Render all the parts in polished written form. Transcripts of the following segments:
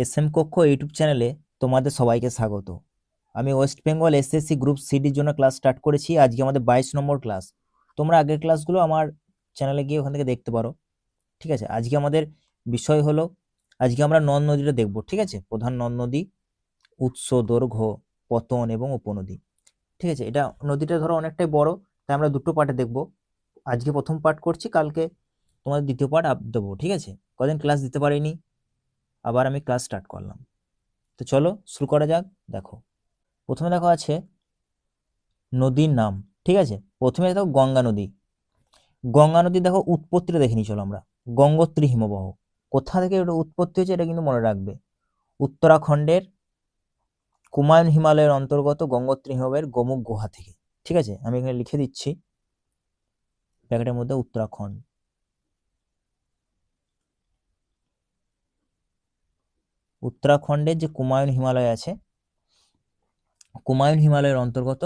SM কক্ষ YouTube চ্যানেলে তোমাদের সবাইকে স্বাগত। আমি ওয়েস্ট বেঙ্গল এসএসসি গ্রুপ সিডির জন্য ক্লাস স্টার্ট করেছি। আজকে আমাদের 22 নম্বর ক্লাস। তোমরা আগের ক্লাসগুলো আমার চ্যানেলে গিয়ে ওখান থেকে দেখতে পারো। ঠিক আছে, আজকে আমাদের বিষয় হলো, আজকে আমরা নদ নদীটা দেখব। ঠিক আছে, প্রধান নদ নদী, উৎস, দৈর্ঘ্য, পতন এবং উপনদী। ঠিক আছে, এটা নদীটা ধরো অনেকটাই বড়, তাই আমরা দুটো পার্টে দেখব। আজকে প্রথম পার্ট করছি, কালকে তোমাদের দ্বিতীয় পার্ট দেবো। ঠিক আছে, কদিন ক্লাস দিতে পারিনি, আবার আমি ক্লাস স্টার্ট করলাম। তো চলো শুরু করা যাক। দেখো, প্রথমে দেখো আছে নদীর নাম। ঠিক আছে, প্রথমে দেখো গঙ্গা নদী। গঙ্গা নদী দেখো উৎপত্তিটা দেখে নিই চলো আমরা। গঙ্গোত্রী হিমবাহ, কোথা থেকে এটা উৎপত্তি হয়েছে এটা কিন্তু মনে রাখবে। উত্তরাখণ্ডের কুমায়ুন হিমালয়ের অন্তর্গত গঙ্গোত্রী হিমবাহের গোমুখ গুহা থেকে। ঠিক আছে, আমি এখানে লিখে দিচ্ছি প্যাকেটের মধ্যে উত্তরাখণ্ড। উত্তরাখণ্ডের যে কুমায়ুন হিমালয় আছে, কুমায়ুন হিমালয়ের অন্তর্গত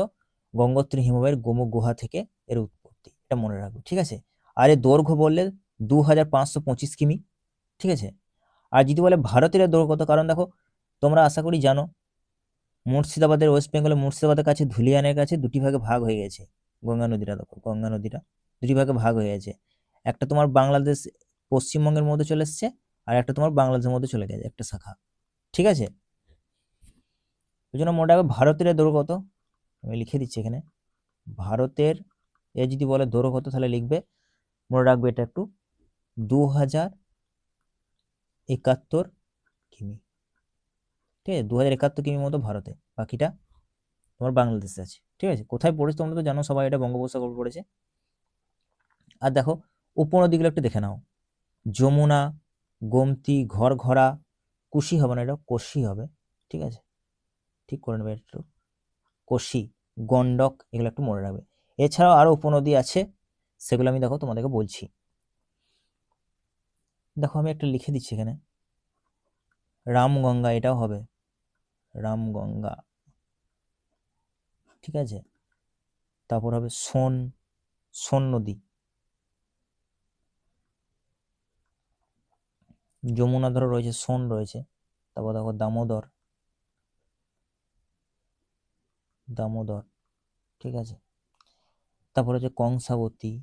গঙ্গোত্রী হিমবাহের গোমুখ গুহা থেকে এর উৎপত্তি, এটা মনে রাখবে। ঠিক আছে, আর এর দৈর্ঘ্য বললে 2525 কিমি। ঠিক আছে, আর যদি বলে ভারতের এর দৈর্ঘ্য কত, কারণ দেখো তোমরা আশা করি জানো মুর্শিদাবাদের, ওয়েস্ট বেঙ্গলের মুর্শিদাবাদের কাছে ধুলিয়ানের কাছে দুটি ভাগে ভাগ হয়ে গেছে গঙ্গা নদীটা। দেখো গঙ্গা নদীটা দুটি ভাগে ভাগ হয়ে গেছে, একটা তোমার বাংলাদেশ পশ্চিমবঙ্গের মধ্যে চলে এসছে, আর একটা তোমার বাংলাদেশের মধ্যে চলে গেছে একটা শাখা। ঠিক আছে, ওই জন্য মনে রাখবে ভারতের এর দৈর্ঘ্য কত, আমি লিখে দিচ্ছি এখানে। ভারতের এ যদি বলে দৈর্ঘ্য কত, তাহলে লিখবে, মনে রাখবে এটা একটু, 2071 কিমি। ঠিক আছে, 2071 কিমি মতো ভারতে, বাকিটা তোমার বাংলাদেশে আছে। ঠিক আছে, কোথায় পড়েছে তোমরা তো জানো সবাই, এটা বঙ্গোপসাগর পড়েছে। আর দেখো উপনদীগুলো একটু দেখে নাও। যমুনা, গোমতী, ঘরঘরা, কুশি হবে না, এটা কোশি হবে। ঠিক আছে, ঠিক করে নেবে একটু, কোশি, গন্ডক, এগুলো একটু মনে রাখবে। এছাড়াও আরো উপনদী আছে, সেগুলো আমি দেখো তোমাদেরকে বলছি। দেখো আমি একটা লিখে দিচ্ছি এখানে, রামগঙ্গা, এটাও হবে রামগঙ্গা। ঠিক আছে, তারপর হবে সোন, সোন নদী। যমুনা ধরো রয়েছে, সোন রয়েছে। তারপর দেখো দামোদর, দামোদর। ঠিক আছে, তারপর হচ্ছে কংসাবতী,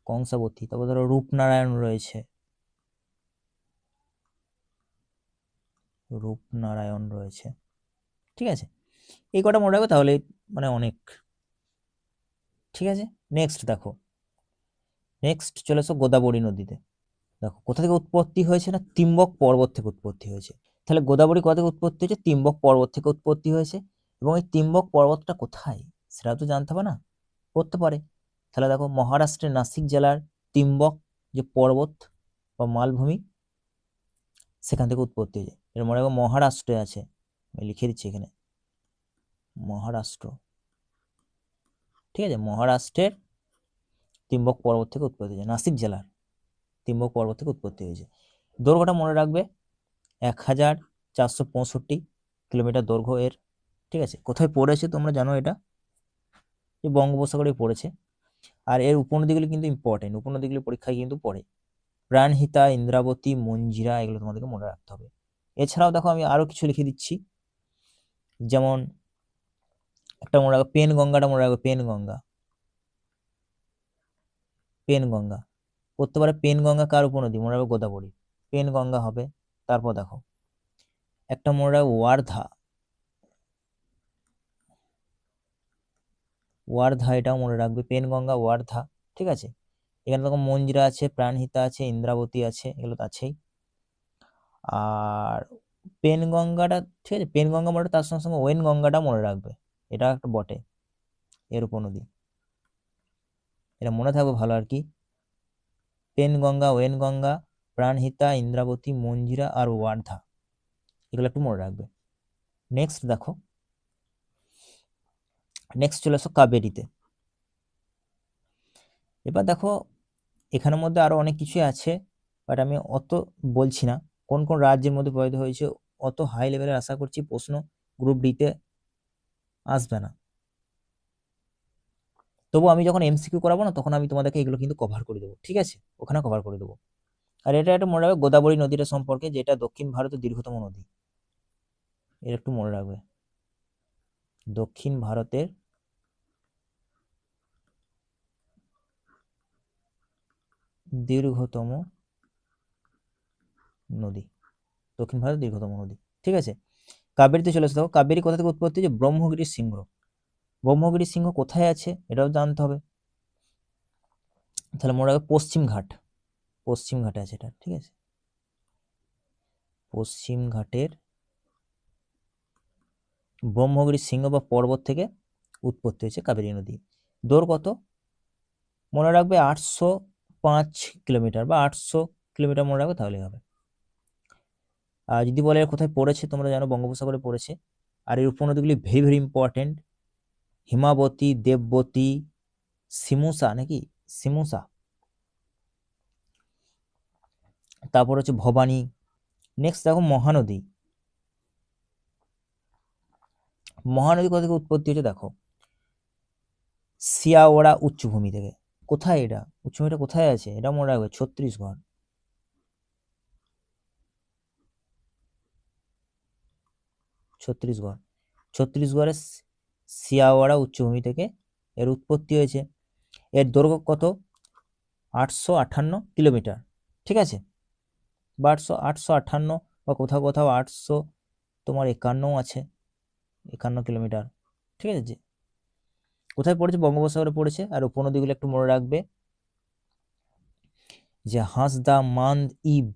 কংসাবতী। তারপর ধরো রূপনারায়ণ রয়েছে, রূপনারায়ণ রয়েছে। ঠিক আছে, এই কটা মনে রাখবে তাহলে মানে অনেক। ঠিক আছে, নেক্সট দেখো, নেক্সট চলে এসো গোদাবরী নদীতে। দেখো কোথা থেকে উৎপত্তি হয়েছে না, তিম্বক পর্বত থেকে উৎপত্তি হয়েছে। তাহলে গোদাবরী কোথা থেকে উৎপত্তি হয়েছে, তিম্বক পর্বত থেকে উৎপত্তি হয়েছে। এবং এই তিম্বক পর্বতটা কোথায় সেটা তো জানতে হবে না, পড়তে পারে। তাহলে দেখো মহারাষ্ট্রের নাসিক জেলার তিম্বক যে পর্বত বা মালভূমি, সেখান থেকে উৎপত্তি হয়েছে। এর মনে রাখবো মহারাষ্ট্রে আছে, আমি লিখে দিচ্ছি এখানে, মহারাষ্ট্র। ঠিক আছে, মহারাষ্ট্রের তিম্বক পর্বত থেকে উৎপত্তি হয়েছে, নাসিক জেলার তিম্বক পর্বত থেকে উৎপত্তি হয়েছে। দৈর্ঘ্যটা মনে রাখবে 1465 কিলোমিটার দৈর্ঘ্য এর। ঠিক আছে, কোথায় পড়েছে তোমরা জানো, এটা যে বঙ্গোপসাগরে পড়েছে। আর এর উপনদীগুলি কিন্তু ইম্পর্টেন্ট, উপনদীগুলি পরীক্ষায় কিন্তু পড়ে। প্রাণহিতা, ইন্দ্রাবতী, মঞ্জিরা, এগুলো তোমাদেরকে মনে রাখতে হবে। এছাড়াও দেখো আমি আরো কিছু লিখে দিচ্ছি, যেমন একটা মনে রাখো পেন গঙ্গাটা মনে রাখবে, পেন গঙ্গা, পেন গঙ্গা করতে পারে। পেন গঙ্গা কার উপনদী, মনে রাখবে গোদাবরী, পেন গঙ্গা হবে। তারপর দেখো একটা মনে রাখবে ওয়ার্ধা, ওয়ার্ধা, এটাও মনে রাখবে, পেন গঙ্গা, ওয়ার্ধা। ঠিক আছে, এখানে দেখো মঞ্জিরা আছে, প্রাণহিতা আছে, ইন্দ্রাবতী আছে, এগুলো তো আছেই। আর পেন গঙ্গাটা, ঠিক আছে, পেন গঙ্গা মনে তার সঙ্গে সঙ্গে ওয়েন গঙ্গাটা মনে রাখবে, এটা একটা বটে এর উপনদী, এটা মনে থাকবে ভালো আর কি। পেন গঙ্গা, ওয়েন গঙ্গা, প্রাণহিতা, ইন্দ্রাবতী, মঞ্জিরা আর ওয়ার্ধা, এগুলো একটু মনে রাখবে। নেক্সট দেখো, নেক্সট চলে আসো কাবেরীতে। এবার দেখো এখানের মধ্যে আরো অনেক কিছু আছে, বাট আমি অত বলছি না কোন কোন রাজ্যের মধ্যে প্রভাবিত হয়েছে। অত হাই লেভেলের আশা করছি প্রশ্ন গ্রুপ ডিতে আসবে না, তবু আমি যখন এমসিকিউ করাবো না, তখন আমি তোমাদেরকে এগুলো কিন্তু কভার করে দেবো। ঠিক আছে, ওখানে কভার করে দেবো। আর এটা একটা মনে রাখবে গোদাবরী নদীটা সম্পর্কে, যেটা দক্ষিণ ভারতের দীর্ঘতম নদী। এটা একটু মনে রাখবে, দক্ষিণ ভারতের দীর্ঘতম নদী, দক্ষিণ ভারতের দীর্ঘতম নদী। ঠিক আছে, কাবেরীতে চলে আসতে হবে। কাবেরী কোথা থেকে উৎপত্তি হয়েছে? ব্রহ্মগিরির সিংহ। ব্রহ্মগিরির সিংহ কোথায় আছে এটাও জানতে হবে। তাহলে মনে রাখবে পশ্চিম ঘাট, পশ্চিম ঘাটে আছে এটা। ঠিক আছে, পশ্চিম ঘাটের ব্রহ্মগিরির সিংহ বা পর্বত থেকে উৎপত্তি হয়েছে কাবেরী নদী। দৈর্ঘ্য কত? মনে রাখবে 805 কিলোমিটার বা 800 কিলোমিটার মনে রাখবে, তাহলে হবে। আর যদি বলে কোথায় পড়েছে, তোমরা জানো বঙ্গোপসাগরে পড়েছে। আর এর উপনদীগুলি ভেরি ভেরি ইম্পর্টেন্ট, হিমাবতী, দেববতী, সিমুসা নাকি, সিমুসা, তারপর হচ্ছে ভবানী। নেক্সট দেখো মহানদী। মহানদী কোথা থেকে উৎপত্তি হয়েছে দেখো, সিয়াওড়া উচ্চভূমি থেকে। কোথায় এটা উচ্চভূমিটা কোথায় আছে এটা মনে রাখবে, ছত্তিশগড়। ছত্তিশগড়, ছত্তিশগড়ের সিয়াওয়াড়া উচ্চভূমি থেকে এর উৎপত্তি হয়েছে। এর দৈর্ঘ্য কত? 858 কিলোমিটার। ঠিক আছে, বা 858 বা কোথাও কোথাও 800 তোমার 51 আছে, 51 কিলোমিটার। ঠিক আছে, যে কোথায় পড়েছে? বঙ্গোপসাগরে পড়েছে। আর উপনদীগুলো একটু মনে রাখবে, যে হাঁসদা, মান্দ, ইব,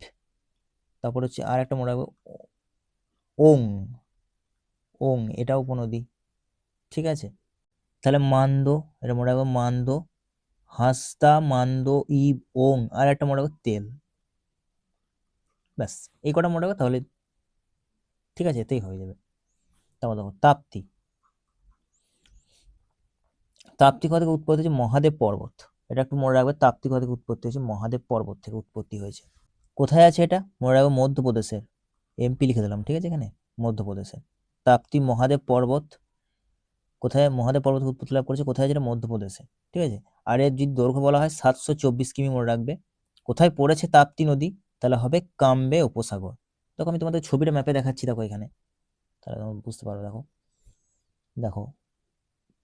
তারপর হচ্ছে আর একটা মনে রাখবে ওং, ওং এটা উপনদী। ঠিক আছে, তাহলে মান্দ, এটা মনে রাখবে মান্দ, হাঁসদা, মান্দ, ইব, ওং, আর একটা মনে রাখবে তেল। ব্যাস এই কটা মনে রাখবে, তাহলে ঠিক আছে, এতেই হয়ে যাবে। তারপর দেখো তাপ্তি। তাপ্তি কোথা থেকে উৎপত্তি হয়েছে? মহাদেব পর্বত। এটা একটু মনে রাখবে, তাপ্তি কোথা থেকে উৎপত্তি হয়েছে? মহাদেব পর্বত থেকে উৎপত্তি হয়েছে। কোথায় আছে এটা? মনে রাখবে মধ্যপ্রদেশের, এমপি লিখে দিলাম। ঠিক আছে, এখানে মধ্যপ্রদেশের তাপ্তি মহাদেব পর্বত। কোথায় মহাদেব পর্বত থেকে উৎপত্তি লাভ করেছে? কোথায় আছে এটা? মধ্যপ্রদেশে। ঠিক আছে, আর এর যদি দৈর্ঘ্য বলা হয় 724 কিমি মনে রাখবে। কোথায় পড়েছে তাপ্তি নদী? তাহলে হবে কাম্বে উপসাগর। দেখো আমি তোমাদের ছবিটা ম্যাপে দেখাচ্ছি, দেখো এখানে, তাহলে তোমরা বুঝতে পারবে। দেখো দেখো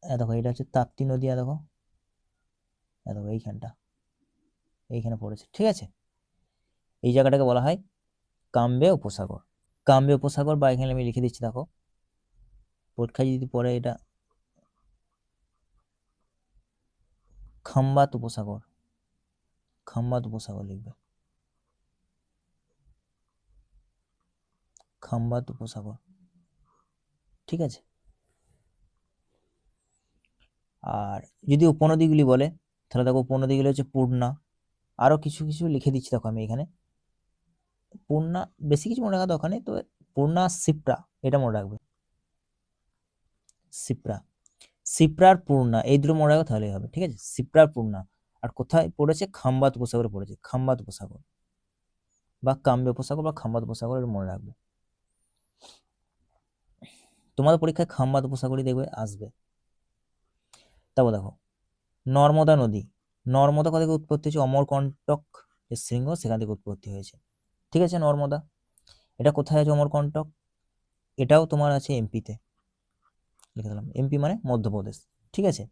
দেখো এটা হচ্ছে তাপ্তি নদী, দেখো দেখো এইখানটা, এইখানে পড়েছে। ঠিক আছে, এই জায়গাটাকে বলা হয় কাম্বে উপসাগর। কাম্বে উপসাগর, বা এখানে আমি লিখে দিচ্ছি, দেখো পরীক্ষায় যদি পড়ে এটা খাম্বাত উপসাগর, খাম্বাত উপসাগর লিখবে, খাম্বাত উপসাগর। ঠিক আছে, আর যদি উপনদীগুলি বলে, তাহলে দেখো উপনদীগুলি হচ্ছে পূর্ণা। আরো কিছু কিছু লিখে দিচ্ছি, দেখো আমি এখানে পূর্ণা, বেশি কিছু মনে রাখা দরকার নেই, তো পূর্ণা, সিপ্রা, এটা মনে রাখবে, সিপ্রা, সিপ্রার পূর্ণা, এই দুটো মনে রাখবে তাহলেই হবে। ঠিক আছে, সিপ্রার পূর্ণা। আর কোথায় পড়েছে? খাম্বাত উপসাগরে পড়েছে, খাম্বাত উপসাগর বা কাম্বে উপসাগর বা খাম্বাত উপসাগর, এটা মনে রাখবে। তোমাদের পরীক্ষায় খাম্বাত উপসাগরই দেখবে আসবে। তারপর দেখো নর্মদা নদী। নর্মদা কোথা থেকে উৎপত্তি হয়েছে? অমরকন্টক যে শৃঙ্গ, সেখান থেকে উৎপত্তি হয়েছে। ঠিক আছে, নর্মদা এটা কোথায় আছে? অমরকন্টক, এটাও তোমার আছে এমপিতে, লিখে দিলাম, এমপি মানে মধ্যপ্রদেশ। ঠিক আছে,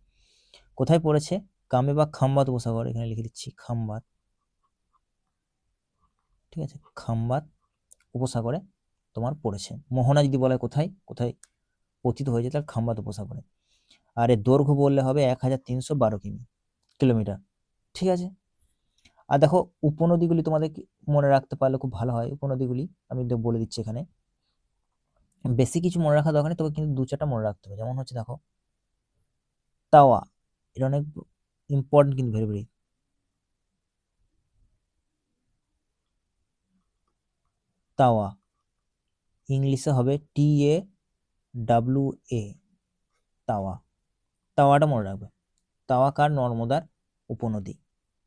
কোথায় পড়েছে? কামে বা খাম্বাত উপসাগর, এখানে লিখে দিচ্ছি খাম্বাত। ঠিক আছে, খাম্বাত উপসাগরে তোমার পড়েছে। মোহনা যদি বলে কোথায় কোথায় পতিত হয়েছে, তাহলে খাম্বাত উপসাগরে। আর এর দৈর্ঘ্য বললে হবে 1312 কিলোমিটার। ঠিক আছে, আর দেখো উপনদীগুলি তোমাদের মনে রাখতে পারলে খুব ভালো হয়। উপনদীগুলি আমি বলে দিচ্ছি এখানে, বেশি কিছু মনে রাখা দরকার নেই, তবে কিন্তু দু চারটা মনে রাখতে হবে। যেমন হচ্ছে দেখো তাওয়া, এটা অনেক ইম্পর্টেন্ট কিন্তু, ভেরি ভেরি। তাওয়া ইংলিশে হবে TAWA, তাওয়া, তাওয়াটা মনে রাখবে। তাওয়া কার? নর্মদার উপনদী।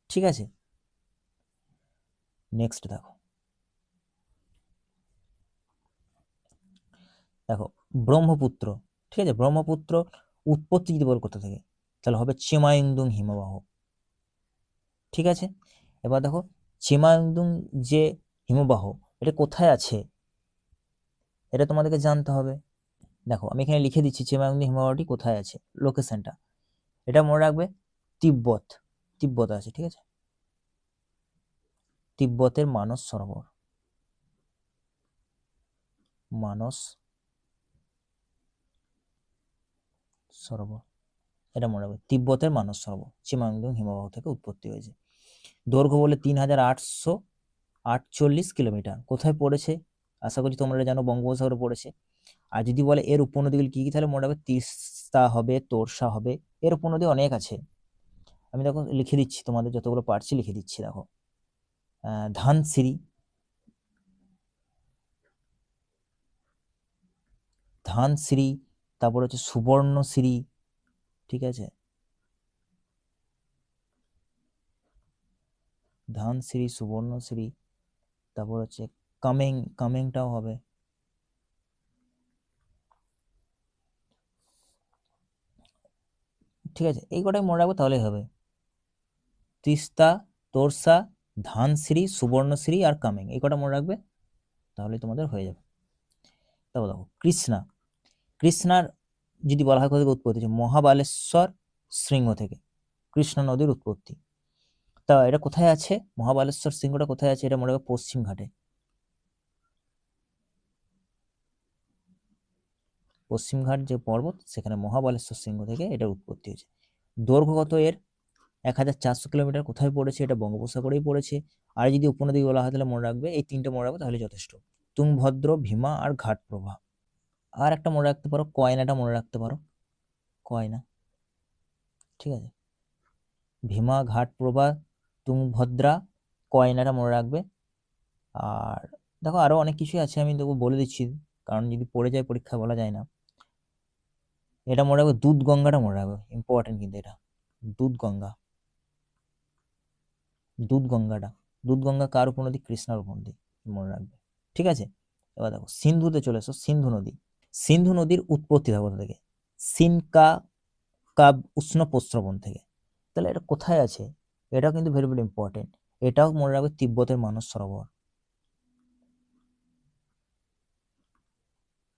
ঠিক আছে, নেক্সট দেখো, দেখো ব্রহ্মপুত্র। ঠিক আছে, ব্রহ্মপুত্র উৎপত্তি যদি বল কোথা থেকে, তাহলে হবে চিমায়ুংদুং হিমবাহ। ঠিক আছে, এবার দেখো চিমাংদুং যে হিমবাহ এটা কোথায় আছে এটা তোমাদেরকে জানতে হবে। দেখো আমি এখানে লিখে দিচ্ছি চিমাংদুং হিমবাহটি কোথায় আছে, লোকেশনটা। এটা মনে রাখবে তিব্বত, তিব্বত আছে, ঠিক আছে, তিব্বতের মানস সরোবর, মানস সরোবর, এটা মনে রাখবে তিব্বতের মানস সরোবর চিমাংদুং হিমবাহ থেকে উৎপত্তি হয়েছে। দৈর্ঘ্য বলে 3848 কিলোমিটার। কোথায় পড়েছে? আশা করছি তোমরা জানো বঙ্গোপসাগরে পড়েছে। আর যদি বলে এর উপনদীগুলি কি কি, তাহলে মনে রাখবে তিস্তা হবে, তোরসা হবে, এর উপনদী অনেক আছে। আমি দেখো লিখে দিচ্ছি, তোমাদের যতগুলো পারছি লিখে দিচ্ছি। দেখো ধানসিরি, ধানসিরি, তারপর হচ্ছে সুবর্ণসিরি, ঠিক আছে, ধানসিরি, সুবর্ণসিরি, তারপর হচ্ছে কামেং, কামেংটাও হবে, ঠিক আছে, এই কটাই মনে রাখবো তাহলেই হবে। তিস্তা, তোরসা, ধানসিরি, সুবর্ণসিরি আর কামেং, এই কটা মনে রাখবে তাহলে তোমাদের হয়ে যাবে। তারপর দেখো কৃষ্ণা, কৃষ্ণার যদি বলা হয় কোথা থেকে উৎপত্তি হচ্ছে, মহাবালেশ্বর শৃঙ্গ থেকে কৃষ্ণা নদীর উৎপত্তি। তা এটা কোথায় আছে, মহাবালেশ্বর শৃঙ্গটা কোথায় আছে, এটা মনে রাখবে পশ্চিম ঘাটে, পশ্চিমঘাট যে পর্বত সেখানে মহাবালেশ্বর শৃঙ্গ থেকে এটার উৎপত্তি হয়েছে। দৈর্ঘ্য কত এর, 1400 কিলোমিটার। কোথায় পড়েছে, এটা বঙ্গোপসাগরেই পড়েছে। আর যদি উপনদী বলা হয় তাহলে মনে রাখবে এই তিনটে মনে রাখবে তাহলে যথেষ্ট, তুঙ্গভদ্র, ভীমা আর ঘাটপ্রভা। আর একটা মনে রাখতে পারো, কয়নাটা মনে রাখতে পারো, কয়না, ঠিক আছে, ভীমা, ঘাটপ্রভা, তুঙ্গভদ্রা, কয়নাটা মনে রাখবে। আর দেখো আরো অনেক কিছুই আছে, আমি তোকে বলে দিচ্ছি, কারণ যদি পড়ে যায় পরীক্ষা বলা যায় না। এটা মনে রাখবে, দুধ গঙ্গাটা মনে রাখবে, ইম্পর্টেন্ট কিন্তু এটা, দুধ গঙ্গা, দুধ গঙ্গাটা, দুধ গঙ্গা কার উপনদী, কৃষ্ণার উপনদী, মনে রাখবে, ঠিক আছে। এবার দেখো সিন্ধুতে চলে এসো, সিন্ধু নদী, সিন্ধু নদীর উৎপত্তি দেখো কোথা থেকে, সিনকা কাব উষ্ণ প্রস্রবণ থেকে। তাহলে এটা কোথায় আছে, এটাও কিন্তু ভেরি ভেরি ইম্পর্টেন্ট, এটাও মনে রাখবে তিব্বতের মানস সরোবর,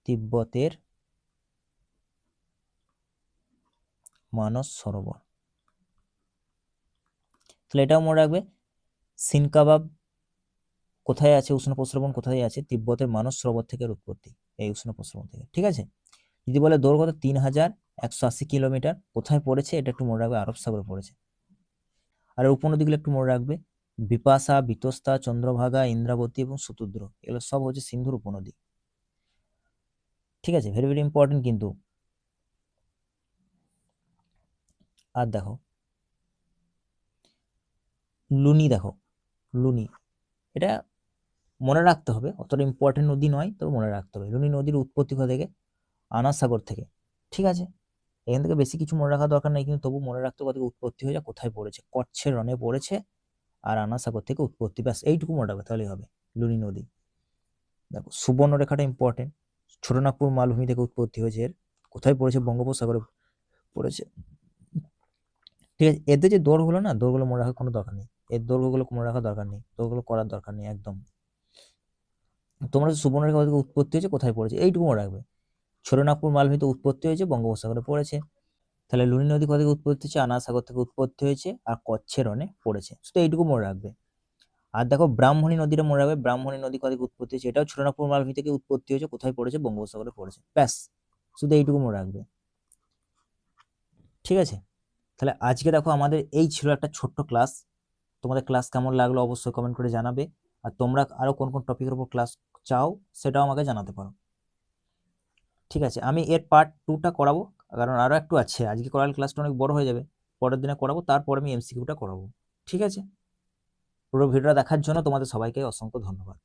তিব্বতের মানস সরোবর। তাহলে এটাও মনে রাখবে, সিনকাবাব কোথায় আছে, উষ্ণ প্রস্রবণ কোথায় আছে, তিব্বতের মানস সরোবর থেকে উৎপত্তি, এই উষ্ণ প্রস্রবণ থেকে, ঠিক আছে। যদি বলে দৈর্ঘ্য 3180 কিলোমিটার, কোথায় পড়েছে, এটা একটু মনে রাখবে, আরব সাগরে পড়েছে। আর উপনদীগুলো একটু মনে রাখবে, বিপাশা, বিতস্তা, চন্দ্রভাগা, ইন্দ্রাবতী এবং শতদ্র, এগুলো সব হচ্ছে সিন্ধুর উপনদী, ঠিক আছে, ভেরি ভেরি ইম্পর্টেন্ট কিন্তু। আর দেখো লুনি, দেখো লুনি, এটা মনে রাখতে হবে, অতটা ইম্পর্টেন্ট নদী নয়, তবে মনে রাখতে হবে। লুনি নদীর উৎপত্তি কোথা থেকে, আনাস সাগর থেকে, ঠিক আছে। এখান থেকে বেশি কিছু মনে রাখার দরকার নেই, কিন্তু তবু মনে রাখতে কোথা থেকে উৎপত্তি হয়ে যায়, কোথায় পড়েছে, কচ্ছের রণে পড়েছে, আর আনাস সাগর থেকে উৎপত্তি, ব্যাস এইটুকু মনে রাখবে তাহলেই হবে, লুনি নদী। দেখো সুবর্ণরেখাটা ইম্পর্টেন্ট, ছোটনাগপুর মালভূমি থেকে উৎপত্তি হয়েছে এর, কোথায় পড়েছে, বঙ্গোপসাগরে পড়েছে, ঠিক আছে। এদের যে দৌড়গুলো না, দৌড়গুলো মনে রাখার কোনো দরকার নেই, এর দৈর্ঘ্যগুলো মনে রাখার দরকার নেই, দৌড়গুলো করার দরকার নেই একদম। তোমরা সুবর্ণরেখা থেকে উৎপত্তি হয়েছে, কোথায় পড়েছে, এইটুকু মনে রাখবে। ছোটনাগপুর মালভূমিতে উৎপত্তি হয়েছে, বঙ্গোপসাগরে পড়েছে। তাহলে লুনি নদী কোথা থেকে উৎপত্তি হয়েছে, আনাস সাগর থেকে উৎপত্তি হয়েছে, আর কচ্ছের রণে পড়েছে, শুধু এইটুকু মনে রাখবে। আর দেখো ব্রাহ্মণী নদীটা মনে রাখবে, ব্রাহ্মণী নদী কোথা থেকে উৎপত্তি হয়েছে, এটাও ছোটনাগপুর মালভূমি থেকে উৎপত্তি হয়েছে, কোথায় পড়েছে, বঙ্গোপসাগরে পড়েছে, ব্যাস শুধু এইটুকু মনে রাখবে, ঠিক আছে। তাহলে আজকে দেখো আমাদের এই ছিল একটা ছোট্ট ক্লাস। তোমাদের ক্লাস কেমন লাগলো অবশ্যই কমেন্ট করে জানাবে। আর তোমরা আরো কোন কোন টপিকের উপর ক্লাস চাও সেটাও আমাকে জানাতে পারো, ঠিক আছে। আমি এর পার্ট 2টা করাবো, কারণ আরো একটু আছে, আজকে করালে ক্লাসটা অনেক বড় হয়ে যাবে, পরের দিনে করাবো, তারপরে আমি এমসিকিউটা করাবো, ঠিক আছে। পুরো ভিডিওটা দেখার জন্য তোমাদের সবাইকে অসংখ্য ধন্যবাদ।